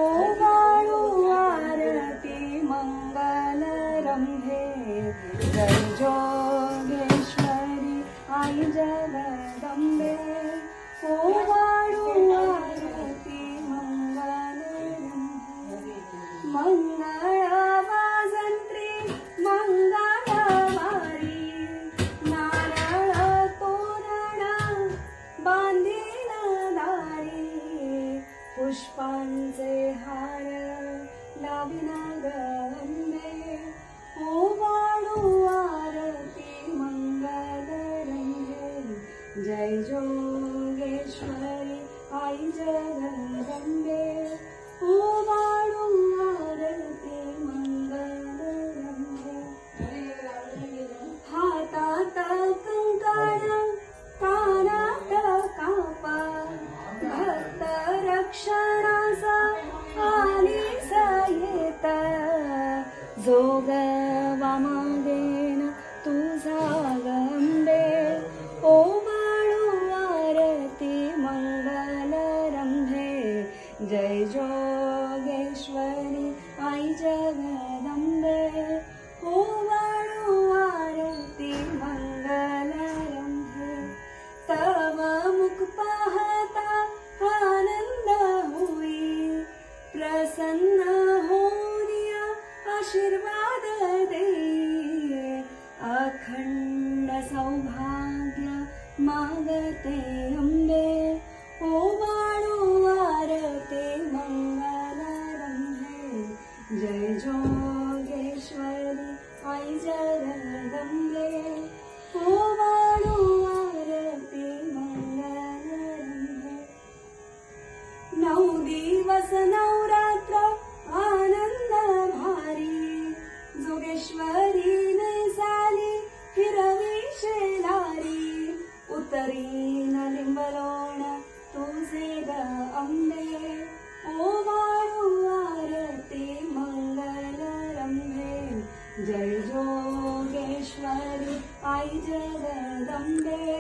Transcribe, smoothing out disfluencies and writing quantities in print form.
ओवाळू आरती मंगल रंभे जय जोगेश्वरी आई जगदंबे ओवाळू आरती मंगल रंभे मंगळ वाजंत्री मंगळवारी नारळ तोरण बांधील दारी पुष्पांचे हार लाविन गंबे ओवाळू आरती मंगल रंगे जय जोगेश्वरी आई जगदंबे ओवाळू आरती मंगल रंगे हातात कंकण कानात कापा भक्त रक्षणाचा आली येत जोग वामादेन तुझा गंबे ओवाळू आरती मंगल रंभे जय जोगेश्वरी आई जगदंबे ओवाळू आरती मंगल रंभे तव मुख पाहता आनंद होई प्रसन्न होनिया आशीर्वाद दे अखंड सौभाग्य मागते अंबे ओवाळू आरती मंगल रंभे जय जोगेश्वरी आई जगदंबे ओवाळू आरती मंगल रंभे 9 दिवस नवरात्र आनंद भारी जोगेश्वरी नेसाली हिरवी शेलारी उतरीन लिंबलोण तुझे ग अंबे ओवाळू आरती मंगल रंभे जय जोगेश्वरी आई जगदंबे